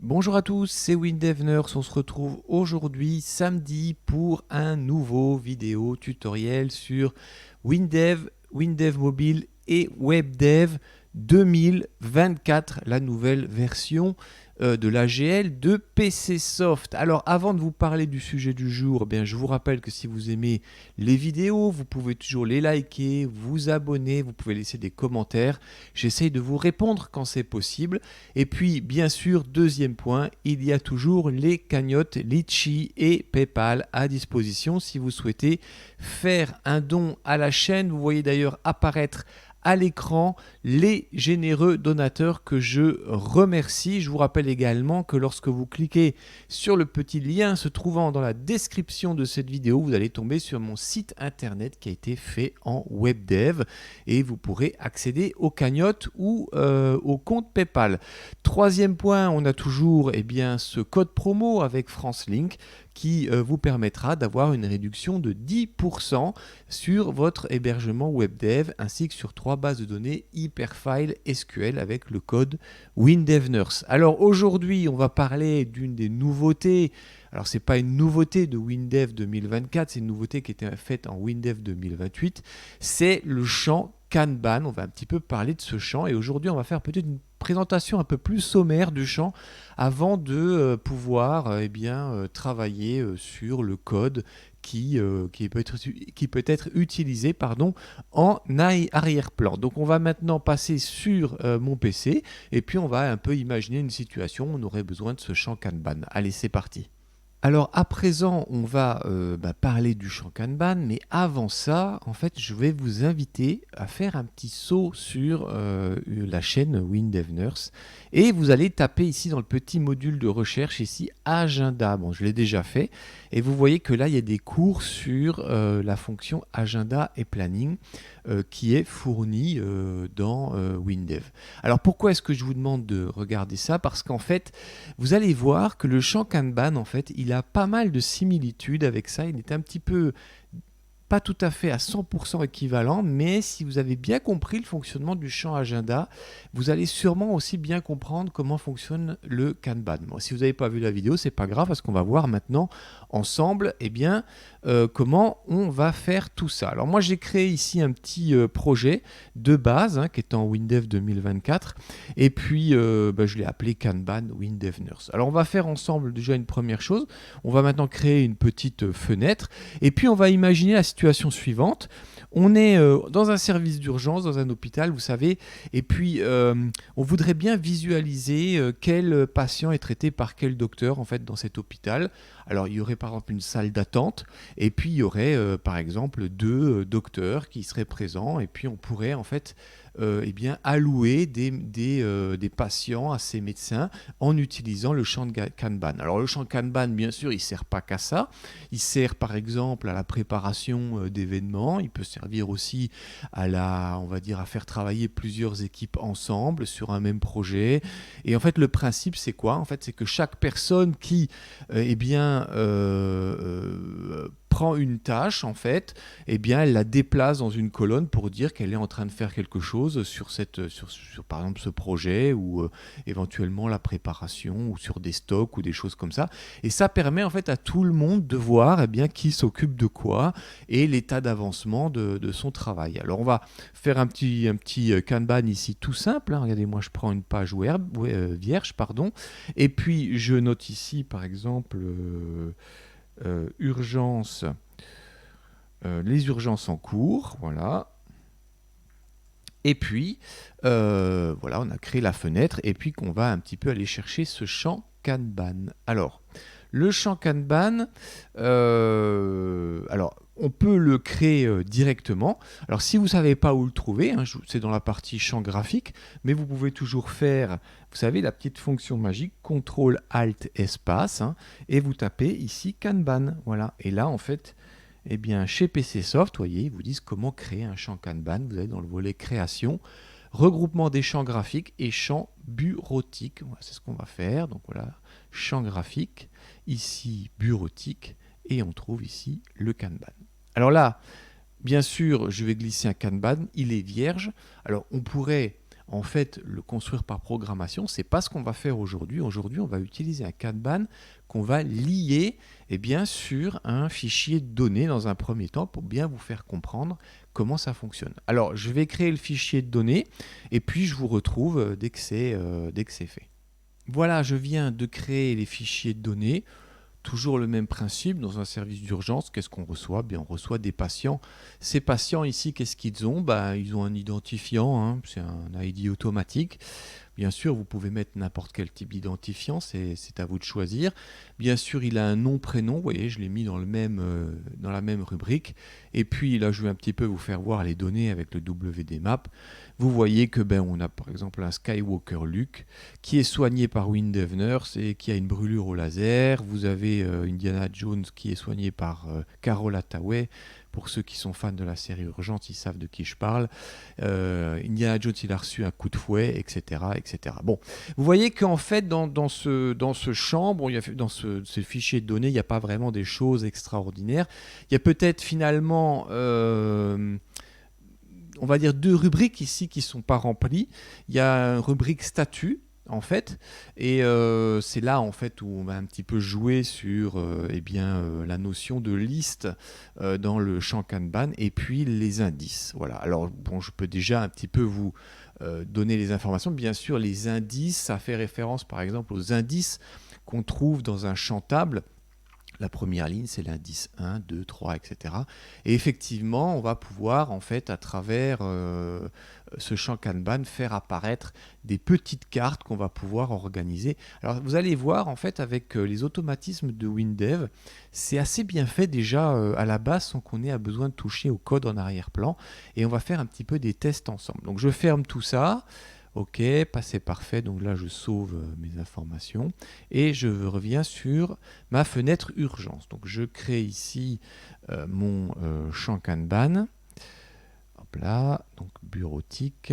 Bonjour à tous, c'est WinDev Nurse. On se retrouve aujourd'hui samedi pour un nouveau vidéo tutoriel sur WinDev, WinDev Mobile et WebDev 2024, la nouvelle version de l'AGL de PCsoft. Alors avant de vous parler du sujet du jour, je vous rappelle que si vous aimez les vidéos, vous pouvez toujours les liker, vous abonner, vous pouvez laisser des commentaires. J'essaye de vous répondre quand c'est possible. Et puis bien sûr, deuxième point, il y a toujours les cagnottes Litchi et PayPal à disposition si vous souhaitez faire un don à la chaîne. Vous voyez d'ailleurs apparaître à l'écran les généreux donateurs que je remercie. Je vous rappelle également que lorsque vous cliquez sur le petit lien se trouvant dans la description de cette vidéo, vous allez tomber sur mon site internet qui a été fait en WebDev et vous pourrez accéder aux cagnottes ou au compte PayPal. Troisième point, on a toujours ce code promo avec FranceLink qui vous permettra d'avoir une réduction de 10% sur votre hébergement WebDev ainsi que sur 3 bases de données Hyperfile SQL avec le code WinDevNurse. Alors aujourd'hui, on va parler d'une des nouveautés. Alors ce n'est pas une nouveauté de WinDev 2024, c'est une nouveauté qui était faite en WinDev 2028. C'est le champ Kanban. On va un petit peu parler de ce champ et aujourd'hui, on va faire peut-être une présentation un peu plus sommaire du champ avant de pouvoir travailler sur le code qui peut être utilisé en arrière-plan. Donc on va maintenant passer sur mon PC et puis on va un peu imaginer une situation où on aurait besoin de ce champ Kanban. Allez, c'est parti. Alors à présent, on va parler du champ Kanban, mais avant ça, en fait, je vais vous inviter à faire un petit saut sur la chaîne WinDev Nurse et vous allez taper ici dans le petit module de recherche ici agenda. Bon, je l'ai déjà fait et vous voyez que là, il y a des cours sur la fonction agenda et planning qui est fournie dans WinDev. Alors pourquoi est-ce que je vous demande de regarder ça? Parce qu'en fait, vous allez voir que le champ Kanban, en fait, il a pas mal de similitudes avec ça. Il est un petit peu, pas tout à fait à 100% équivalent, mais si vous avez bien compris le fonctionnement du champ agenda, vous allez sûrement aussi bien comprendre comment fonctionne le Kanban. Bon, si vous n'avez pas vu la vidéo, c'est pas grave parce qu'on va voir maintenant ensemble comment on va faire tout ça. Alors moi j'ai créé ici un petit projet de base qui est en WinDev 2024 et puis je l'ai appelé Kanban WinDev Nurse. Alors on va faire ensemble déjà une première chose. On va maintenant créer une petite fenêtre et puis on va imaginer la situation suivante. On est dans un service d'urgence, dans un hôpital, vous savez, et puis on voudrait bien visualiser quel patient est traité par quel docteur en fait dans cet hôpital. Alors il y aurait par exemple une salle d'attente et puis il y aurait par exemple 2 docteurs qui seraient présents et puis on pourrait en fait allouer des patients à ces médecins en utilisant le champ de Kanban. Alors le champ Kanban, bien sûr, il ne sert pas qu'à ça. Il sert par exemple à la préparation d'événements. Il peut servir aussi à faire travailler plusieurs équipes ensemble sur un même projet. Et en fait, le principe, c'est quoi? En fait, c'est que chaque personne qui prend une tâche, en fait, elle la déplace dans une colonne pour dire qu'elle est en train de faire quelque chose sur par exemple ce projet ou éventuellement la préparation ou sur des stocks ou des choses comme ça. Et ça permet en fait à tout le monde de voir qui s'occupe de quoi et l'état d'avancement de son travail. Alors on va faire un petit Kanban ici tout simple. Regardez, moi je prends une page vierge, et puis je note ici par exemple urgence, les urgences en cours, voilà. Et puis, on a créé la fenêtre et puis qu'on va un petit peu aller chercher ce champ Kanban. Alors, le champ Kanban, on peut le créer directement. Alors, si vous ne savez pas où le trouver, c'est dans la partie champ graphique, mais vous pouvez toujours faire, vous savez, la petite fonction magique, CTRL-ALT-espace, et vous tapez ici Kanban. Voilà. Et là, en fait, chez PCsoft, vous voyez, ils vous disent comment créer un champ Kanban. Vous allez dans le volet création. regroupement des champs graphiques et champs bureautiques. Voilà, c'est ce qu'on va faire. Donc voilà, champ graphique, ici bureautique, et on trouve ici le Kanban. Alors là, bien sûr, je vais glisser un Kanban, il est vierge. Alors on pourrait en fait le construire par programmation, c'est pas ce qu'on va faire aujourd'hui. Aujourd'hui, on va utiliser un Kanban qu'on va lier sur un fichier de données dans un premier temps pour bien vous faire comprendre comment ça fonctionne. Alors, je vais créer le fichier de données et puis je vous retrouve dès que c'est fait. Voilà, je viens de créer les fichiers de données. Toujours le même principe, dans un service d'urgence, qu'est-ce qu'on reçoit? Bien, on reçoit des patients. Ces patients ici, qu'est-ce qu'ils ont? Ils ont un identifiant, hein, c'est un ID automatique. Bien sûr, vous pouvez mettre n'importe quel type d'identifiant, c'est à vous de choisir. Bien sûr, il a un nom, prénom, vous voyez, je l'ai mis dans la même rubrique. Et puis là, je vais un petit peu vous faire voir les données avec le WDMap. Vous voyez que on a par exemple un Skywalker Luke qui est soigné par Windev Nurse et qui a une brûlure au laser. Vous avez Indiana Jones qui est soigné par Carol Hathaway. Pour ceux qui sont fans de la série Urgente, ils savent de qui je parle. Indiana Jones, il a reçu un coup de fouet, etc. etc. Bon, vous voyez qu'en fait, dans ce champ, dans ce fichier de données, il n'y a pas vraiment des choses extraordinaires. Il y a peut-être finalement, on va dire, 2 rubriques ici qui ne sont pas remplies. Il y a une rubrique statut, en fait, et c'est là en fait où on va un petit peu jouer sur la notion de liste dans le champ Kanban et puis les indices. Voilà. Alors bon, je peux déjà un petit peu vous donner les informations. Bien sûr, les indices, ça fait référence par exemple aux indices qu'on trouve dans un champ table. La première ligne, c'est l'indice 1, 2, 3, etc. Et effectivement, on va pouvoir, en fait, à travers ce champ Kanban, faire apparaître des petites cartes qu'on va pouvoir organiser. Alors, vous allez voir, en fait, avec les automatismes de WinDev, c'est assez bien fait déjà à la base, sans qu'on ait besoin de toucher au code en arrière-plan. Et on va faire un petit peu des tests ensemble. Donc, je ferme tout ça. Ok, c'est parfait. Donc là, je sauve mes informations et je reviens sur ma fenêtre urgence. Donc je crée ici mon champ Kanban. Hop là, donc bureautique,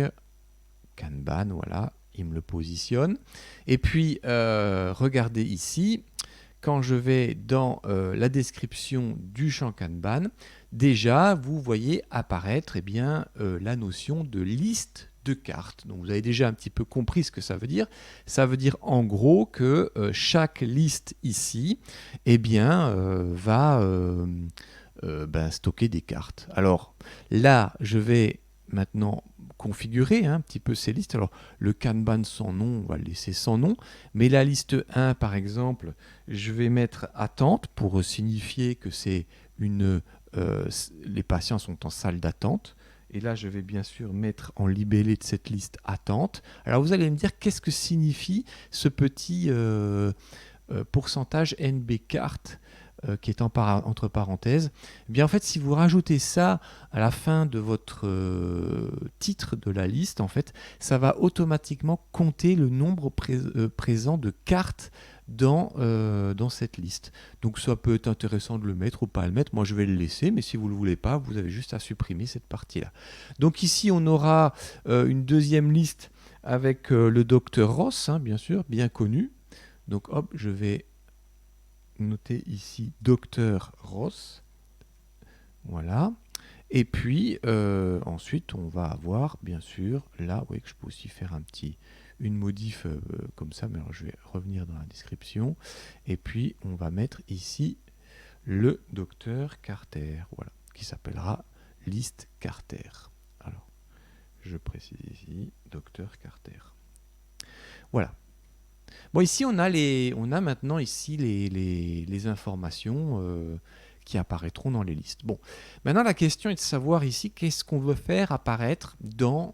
Kanban, voilà, il me le positionne. Et puis, regardez ici, quand je vais dans la description du champ Kanban, déjà, vous voyez apparaître la notion de liste de cartes. Donc vous avez déjà un petit peu compris ce que ça veut dire. Ça veut dire en gros que chaque liste ici va stocker des cartes. Alors là, je vais maintenant configurer un petit peu ces listes. Alors le Kanban sans nom, on va le laisser sans nom, mais la liste 1 par exemple, je vais mettre attente pour signifier que c'est les patients sont en salle d'attente. Et là, je vais bien sûr mettre en libellé de cette liste attente. Alors vous allez me dire qu'est-ce que signifie ce petit pourcentage NB carte qui est entre parenthèses. Eh bien en fait, si vous rajoutez ça à la fin de votre titre de la liste, en fait, ça va automatiquement compter le nombre présent de cartes dans cette liste. Donc ça peut être intéressant de le mettre ou pas le mettre. Moi je vais le laisser, mais si vous ne le voulez pas, vous avez juste à supprimer cette partie-là. Donc ici on aura une deuxième liste avec le docteur Ross, hein, bien sûr, bien connu. Donc hop, je vais noter ici docteur Ross. Voilà. Et puis ensuite on va avoir bien sûr là, vous voyez que je peux aussi faire une modif comme ça, mais alors je vais revenir dans la description et puis on va mettre ici le docteur Carter, voilà, qui s'appellera liste Carter. Alors je précise ici docteur Carter. Voilà. Bon, ici on a maintenant ici les informations qui apparaîtront dans les listes. Bon, maintenant la question est de savoir ici qu'est-ce qu'on veut faire apparaître dans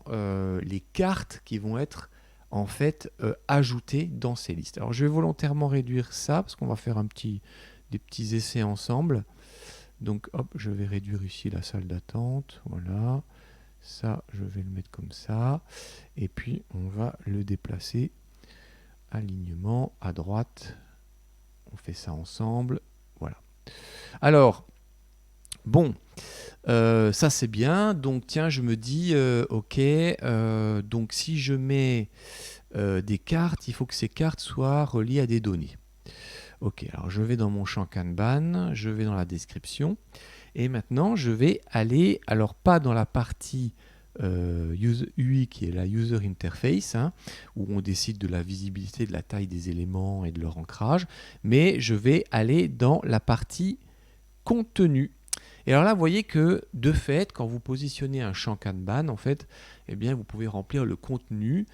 les cartes qui vont être en fait ajoutées dans ces listes. Alors je vais volontairement réduire ça parce qu'on va faire des petits essais ensemble. Donc hop, je vais réduire ici la salle d'attente, voilà. Ça, je vais le mettre comme ça. Et puis on va le déplacer. Alignement à droite. On fait ça ensemble. Voilà. Alors, Bon, ça c'est bien. Donc tiens, je me dis, ok, donc si je mets des cartes, il faut que ces cartes soient reliées à des données. Ok, alors je vais dans mon champ Kanban, je vais dans la description, et maintenant je vais aller, alors pas dans la partie UI qui est la User Interface, hein, où on décide de la visibilité, de la taille des éléments et de leur ancrage, mais je vais aller dans la partie contenu. Et alors là, vous voyez que de fait, quand vous positionnez un champ Kanban, en fait, eh bien, vous pouvez remplir le contenu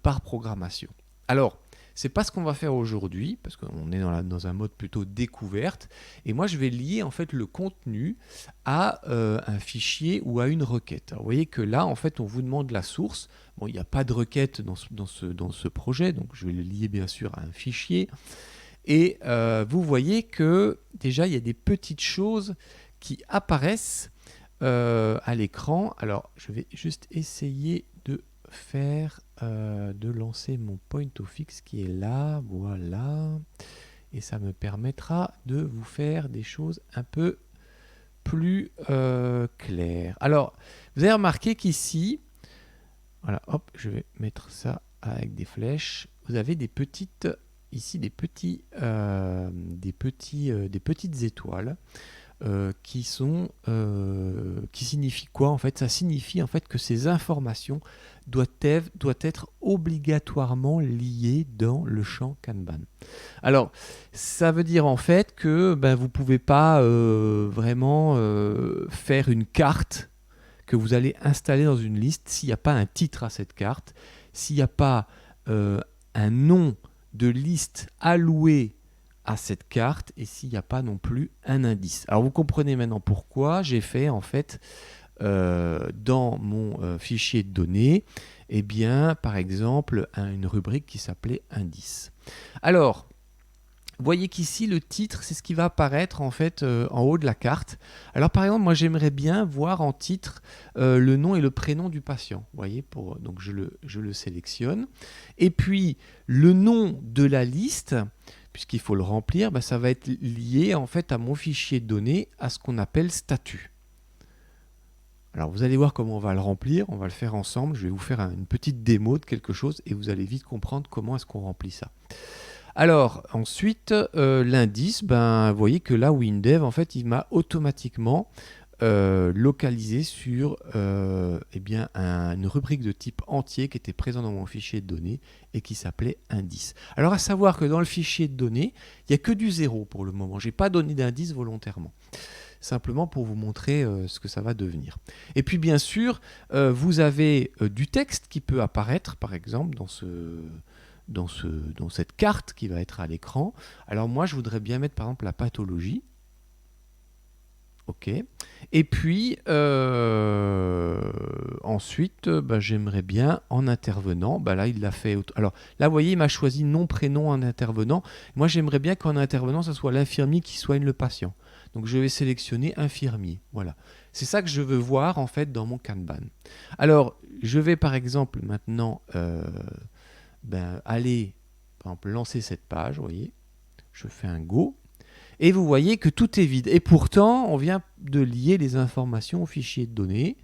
par programmation. Alors, c'est pas ce qu'on va faire aujourd'hui, parce qu'on est dans un mode plutôt découverte. Et moi, je vais lier en fait le contenu à un fichier ou à une requête. Alors, vous voyez que là, en fait, on vous demande la source. Bon, il n'y a pas de requête dans ce projet, donc je vais le lier bien sûr à un fichier. Et vous voyez que déjà, il y a des petites choses qui apparaissent à l'écran. Alors, je vais juste essayer de de lancer mon point of fix qui est là, voilà. Et ça me permettra de vous faire des choses un peu plus claires. Alors, vous avez remarqué qu'ici, voilà, hop, je vais mettre ça avec des flèches. Vous avez des petites, ici des petites étoiles. Qui signifient quoi en fait? Ça signifie en fait que ces informations doivent être obligatoirement liées dans le champ Kanban. Alors, ça veut dire en fait que vous ne pouvez pas vraiment faire une carte que vous allez installer dans une liste s'il n'y a pas un titre à cette carte, s'il n'y a pas un nom de liste alloué à cette carte et s'il n'y a pas non plus un indice. Alors vous comprenez maintenant pourquoi j'ai fait en fait dans mon fichier de données, eh bien par exemple une rubrique qui s'appelait indice. Alors vous voyez qu'ici le titre c'est ce qui va apparaître en fait en haut de la carte. Alors par exemple moi j'aimerais bien voir en titre le nom et le prénom du patient. Vous voyez, donc je le sélectionne et puis le nom de la liste, puisqu'il faut le remplir, ça va être lié en fait à mon fichier de données, à ce qu'on appelle statut. Alors vous allez voir comment on va le remplir, on va le faire ensemble, je vais vous faire une petite démo de quelque chose et vous allez vite comprendre comment est-ce qu'on remplit ça. Alors ensuite, l'indice, vous voyez que là WinDev, en fait, il m'a automatiquement localisé sur une rubrique de type entier qui était présente dans mon fichier de données et qui s'appelait indice. Alors à savoir que dans le fichier de données, il n'y a que du 0 pour le moment. Je n'ai pas donné d'indice volontairement. Simplement pour vous montrer ce que ça va devenir. Et puis bien sûr, vous avez du texte qui peut apparaître, par exemple, dans cette carte qui va être à l'écran. Alors moi, je voudrais bien mettre par exemple la pathologie. Ok. Et puis ensuite, j'aimerais bien en intervenant. Là, il l'a fait. Alors là, vous voyez, il m'a choisi nom, prénom en intervenant. Moi, j'aimerais bien qu'en intervenant, ce soit l'infirmier qui soigne le patient. Donc, je vais sélectionner infirmier. Voilà. C'est ça que je veux voir en fait dans mon Kanban. Alors, je vais par exemple maintenant aller, par exemple, lancer cette page. Vous voyez, je fais un go. Et vous voyez que tout est vide. Et pourtant, on vient de lier les informations au fichier de données.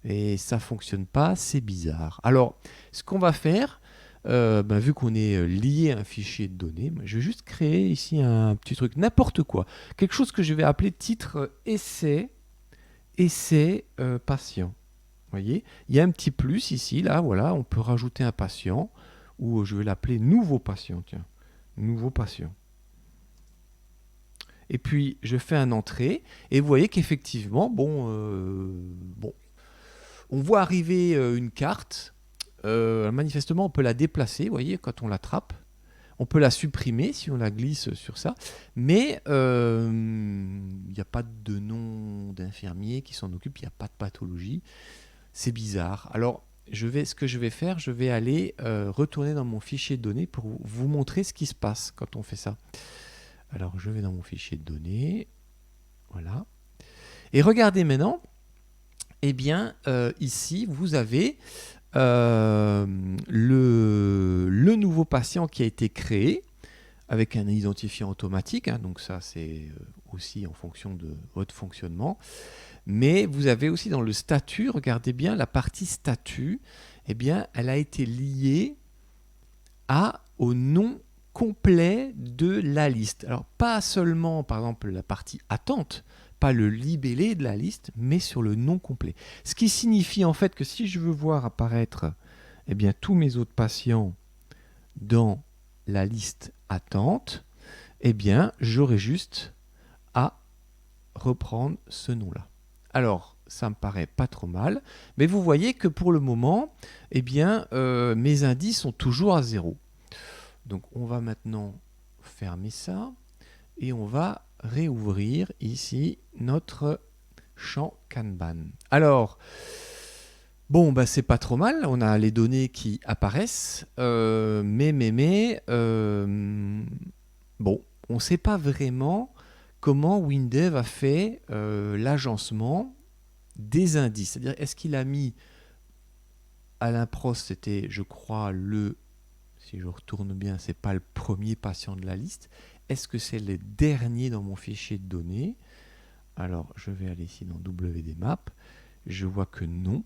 Et ça ne fonctionne pas, c'est bizarre. Alors, ce qu'on va faire, vu qu'on est lié à un fichier de données, je vais juste créer ici un petit truc, n'importe quoi. Quelque chose que je vais appeler titre essai patient. Vous voyez, il y a un petit plus ici, là, voilà, on peut rajouter un patient, ou je vais l'appeler nouveau patient, tiens, nouveau patient. Et puis je fais un entrée et vous voyez qu'effectivement, on voit arriver une carte. Manifestement, on peut la déplacer, vous voyez, quand on l'attrape. On peut la supprimer si on la glisse sur ça. Mais il n'y a pas de nom d'infirmier qui s'en occupe, il n'y a pas de pathologie. C'est bizarre. Alors, ce que je vais faire, je vais aller retourner dans mon fichier de données pour vous montrer ce qui se passe quand on fait ça. Alors, je vais dans mon fichier de données. Voilà. Et regardez maintenant. Eh bien, ici, vous avez le nouveau patient qui a été créé. avec un identifiant automatique, hein, donc ça c'est aussi en fonction de votre fonctionnement. Mais vous avez aussi dans le statut, regardez bien, la partie statut, eh bien, elle a été liée au nom complet de la liste. Alors, pas seulement, par exemple, la partie attente, pas le libellé de la liste, mais sur le nom complet. Ce qui signifie en fait que si je veux voir apparaître eh bien, tous mes autres patients dans la liste attente, eh bien, j'aurai juste à reprendre ce nom-là. Alors, ça me paraît pas trop mal, mais vous voyez que pour le moment, eh bien, mes indices sont toujours à 0. Donc, on va maintenant fermer ça et on va réouvrir ici notre champ Kanban. Alors, bon, bah, c'est pas trop mal, on a les données qui apparaissent, bon, on ne sait pas vraiment comment WinDev a fait l'agencement des indices. C'est-à-dire, est-ce qu'il a mis à l'improst, c'était, je crois, si je retourne bien, c'est pas le premier patient de la liste. Est-ce que c'est le dernier dans mon fichier de données? Alors, je vais aller ici dans WDMap. Je vois que non.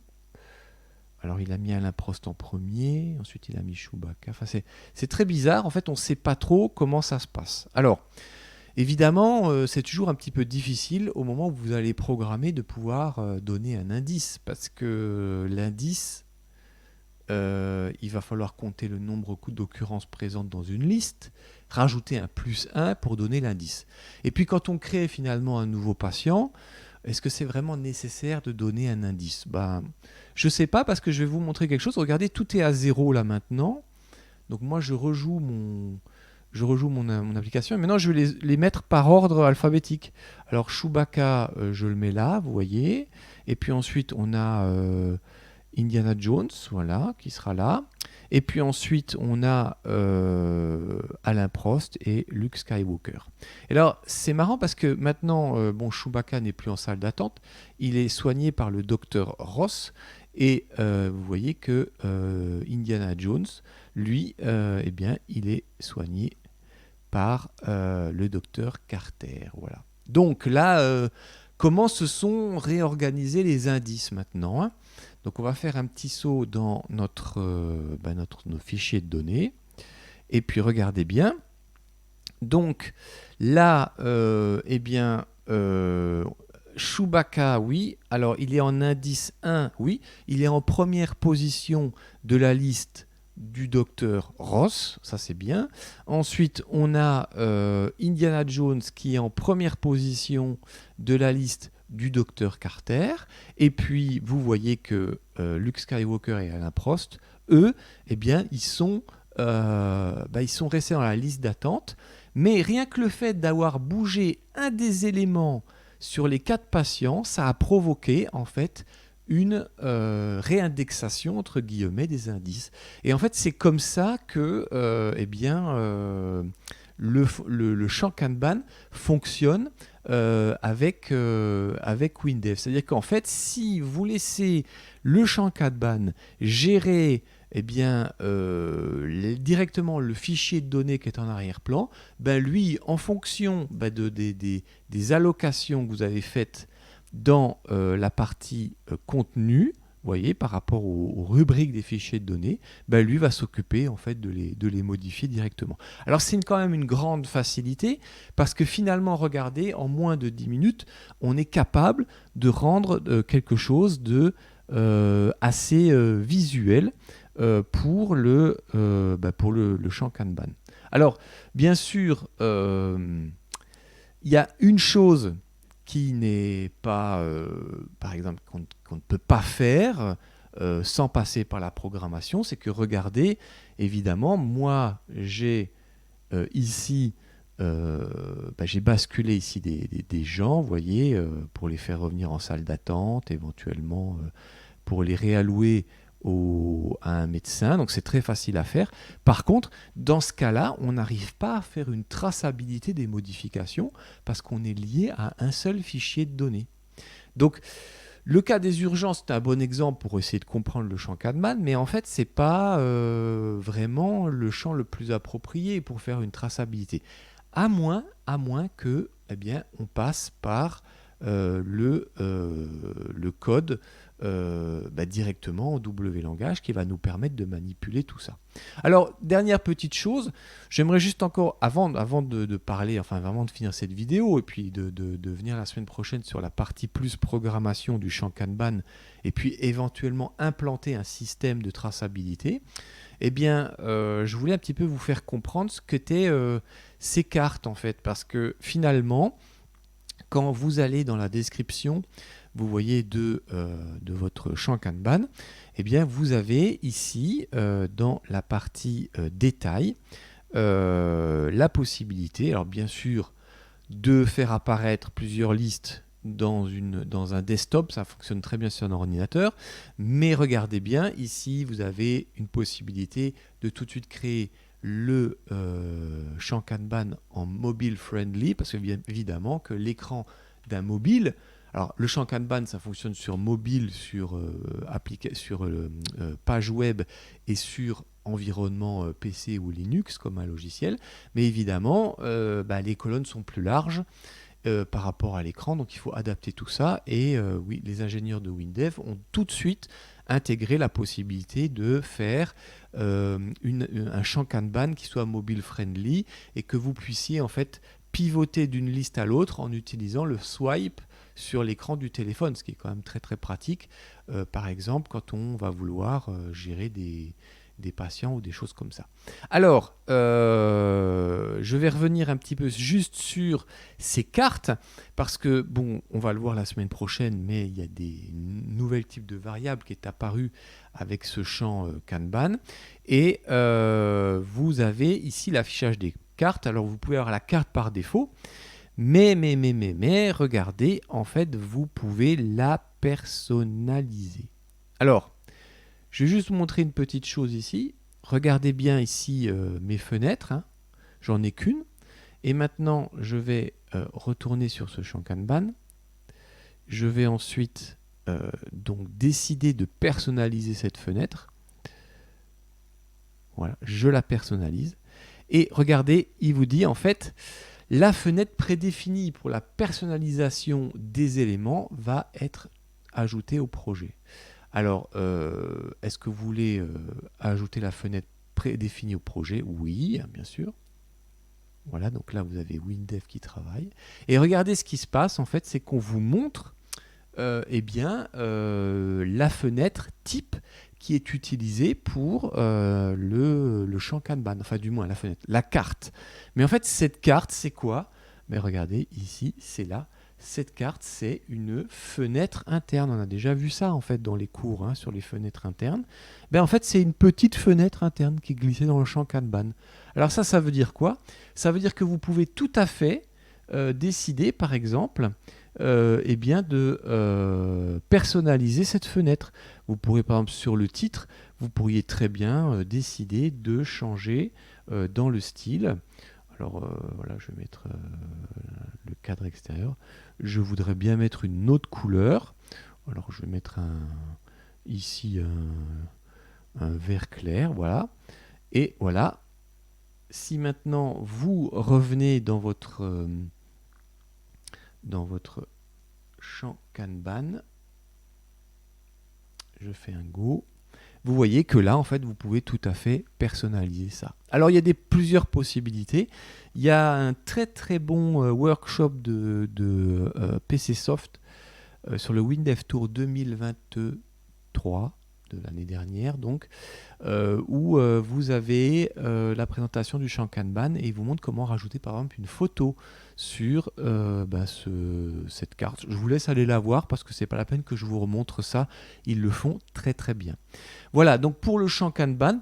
Alors, il a mis Alain Prost en premier. Ensuite, il a mis Chewbacca. Enfin, c'est très bizarre. En fait, on ne sait pas trop comment ça se passe. Alors, évidemment, c'est toujours un petit peu difficile au moment où vous allez programmer de pouvoir donner un indice. Parce que l'indice, il va falloir compter le nombre d'occurrences présentes dans une liste, rajouter un +1 pour donner l'indice. Et puis quand on crée finalement un nouveau patient, est-ce que c'est vraiment nécessaire de donner un indice? Je ne sais pas parce que je vais vous montrer quelque chose. Regardez, tout est à 0 là maintenant. Donc moi je rejoue mon application. Et maintenant je vais les mettre par ordre alphabétique. Alors Chewbacca, je le mets là, vous voyez. Et puis ensuite on a Indiana Jones, voilà, qui sera là. Et puis ensuite, on a Alain Prost et Luke Skywalker. Et alors, c'est marrant parce que maintenant, Chewbacca n'est plus en salle d'attente. Il est soigné par le docteur Ross. Et vous voyez que Indiana Jones, lui, eh bien, il est soigné par le docteur Carter. Voilà. Donc là, comment se sont réorganisés les indices maintenant, hein? Donc on va faire un petit saut dans nos fichiers de données. Et puis regardez bien. Donc là, Chewbacca, oui. Alors il est en indice 1, oui. Il est en première position de la liste du docteur Ross, ça c'est bien. Ensuite, on a Indiana Jones qui est en première position de la liste du docteur Carter. Et puis, vous voyez que Luke Skywalker et Alain Prost, eux, eh bien, ils sont restés dans la liste d'attente. Mais rien que le fait d'avoir bougé un des éléments sur les 4 patients, ça a provoqué, en fait, une réindexation, entre guillemets, des indices. Et en fait, c'est comme ça que le champ Kanban fonctionne avec WinDev. C'est-à-dire qu'en fait, si vous laissez le champ Kanban gérer directement le fichier de données qui est en arrière-plan, lui, en fonction des allocations que vous avez faites dans la partie contenu, vous voyez, par rapport aux rubriques des fichiers de données, lui va s'occuper en fait de les modifier directement. Alors c'est quand même une grande facilité parce que finalement, regardez, en moins de 10 minutes, on est capable de rendre quelque chose de assez visuel pour le champ Kanban. Alors, bien sûr, il y a une chose qui n'est pas, par exemple, qu'on ne peut pas faire sans passer par la programmation, c'est que regardez, évidemment, moi j'ai ici, j'ai basculé ici des gens, vous voyez, pour les faire revenir en salle d'attente, éventuellement pour les réallouer à un médecin, donc c'est très facile à faire. Par contre, dans ce cas-là, on n'arrive pas à faire une traçabilité des modifications parce qu'on est lié à un seul fichier de données. Donc, Le cas des urgences, c'est un bon exemple pour essayer de comprendre le champ Kanban, mais en fait, ce n'est pas vraiment le champ le plus approprié pour faire une traçabilité. À moins que, eh bien, on passe par le code directement en W langage qui va nous permettre de manipuler tout ça. Alors, dernière petite chose, j'aimerais juste encore, avant de parler, enfin vraiment de finir cette vidéo et puis de venir la semaine prochaine sur la partie plus programmation du champ Kanban et puis éventuellement implanter un système de traçabilité, eh bien, je voulais un petit peu vous faire comprendre ce qu'étaient ces cartes en fait, parce que finalement, quand vous allez dans la description, vous voyez de votre champ Kanban, eh bien, vous avez ici, dans la partie détail, la possibilité, alors bien sûr, de faire apparaître plusieurs listes dans un desktop, ça fonctionne très bien sur un ordinateur, mais regardez bien, ici, vous avez une possibilité de tout de suite créer le champ Kanban en mobile friendly, parce que bien évidemment que l'écran d'un mobile, alors le champ Kanban ça fonctionne sur mobile, sur page web et sur environnement PC ou Linux comme un logiciel, mais évidemment les colonnes sont plus larges par rapport à l'écran, donc il faut adapter tout ça, et oui, les ingénieurs de WinDev ont tout de suite intégré la possibilité de faire un champ Kanban qui soit mobile friendly et que vous puissiez en fait pivoter d'une liste à l'autre en utilisant le swipe sur l'écran du téléphone, ce qui est quand même très très pratique, par exemple quand on va vouloir gérer des patients ou des choses comme ça. Alors, je vais revenir un petit peu juste sur ces cartes, parce que, bon, on va le voir la semaine prochaine, mais il y a des nouvelles types de variables qui est apparu avec ce champ Kanban, et vous avez ici l'affichage des cartes. Alors, vous pouvez avoir la carte par défaut, mais, regardez, en fait, vous pouvez la personnaliser. Alors, je vais juste vous montrer une petite chose ici. Regardez bien ici mes fenêtres. Hein. J'en ai qu'une. Et maintenant, je vais retourner sur ce champ Kanban. Je vais ensuite donc décider de personnaliser cette fenêtre. Voilà, je la personnalise. Et regardez, il vous dit en fait, la fenêtre prédéfinie pour la personnalisation des éléments va être ajoutée au projet. Alors, est-ce que vous voulez ajouter la fenêtre prédéfinie au projet? Oui, bien sûr. Voilà, donc là, vous avez WinDev qui travaille. Et regardez ce qui se passe, en fait, c'est qu'on vous montre la fenêtre type qui est utilisée pour le champ Kanban. Enfin, du moins, la fenêtre, la carte. Mais en fait, cette carte, c'est quoi? Mais regardez, ici, c'est là. Cette carte, c'est une fenêtre interne. On a déjà vu ça en fait dans les cours hein, sur les fenêtres internes. En fait, c'est une petite fenêtre interne qui est glissée dans le champ Kanban. Alors ça veut dire quoi? Ça veut dire que vous pouvez tout à fait décider, par exemple, de personnaliser cette fenêtre. Vous pourrez, par exemple, sur le titre, vous pourriez très bien décider de changer dans le style. Alors voilà, je vais mettre le cadre extérieur. Je voudrais bien mettre une autre couleur. Alors je vais mettre ici un vert clair, voilà. Et voilà. Si maintenant vous revenez dans votre champ Kanban, je fais un go. Vous voyez que là, en fait, vous pouvez tout à fait personnaliser ça. Alors, il y a plusieurs possibilités. Il y a un très très bon workshop de PCsoft sur le WinDev Tour 2023 de l'année dernière, donc, où vous avez la présentation du champ Kanban et il vous montre comment rajouter par exemple une photo sur cette carte. Je vous laisse aller la voir parce que c'est pas la peine que je vous remontre ça. Ils le font très très bien. Voilà, donc pour le champ Kanban,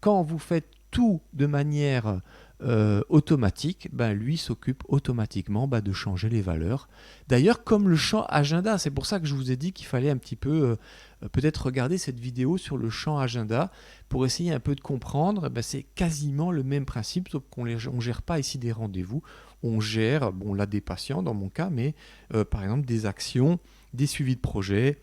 quand vous faites tout de manière automatique, lui s'occupe automatiquement de changer les valeurs. D'ailleurs, comme le champ agenda, c'est pour ça que je vous ai dit qu'il fallait un petit peu peut-être regarder cette vidéo sur le champ agenda pour essayer un peu de comprendre. C'est quasiment le même principe, sauf qu'on ne gère pas ici des rendez-vous, on gère, là des patients dans mon cas, mais par exemple des actions, des suivis de projets,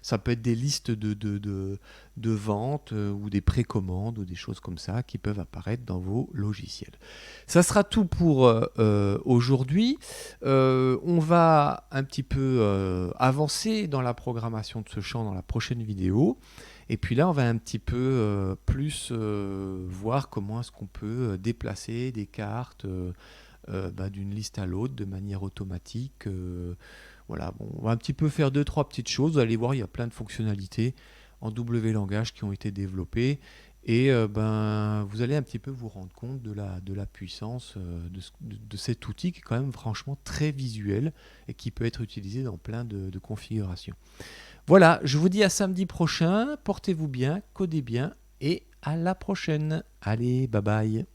ça peut être des listes de ventes ou des précommandes ou des choses comme ça qui peuvent apparaître dans vos logiciels. Ça sera tout pour aujourd'hui. On va un petit peu avancer dans la programmation de ce champ dans la prochaine vidéo. Et puis là, on va un petit peu plus voir comment est-ce qu'on peut déplacer des cartes d'une liste à l'autre de manière automatique. Voilà, on va un petit peu faire 2-3 petites choses. Vous allez voir, il y a plein de fonctionnalités en W langage qui ont été développées. Et vous allez un petit peu vous rendre compte de la puissance de cet outil qui est quand même franchement très visuel et qui peut être utilisé dans plein de configurations. Voilà, je vous dis à samedi prochain. Portez-vous bien, codez bien et à la prochaine. Allez, bye bye.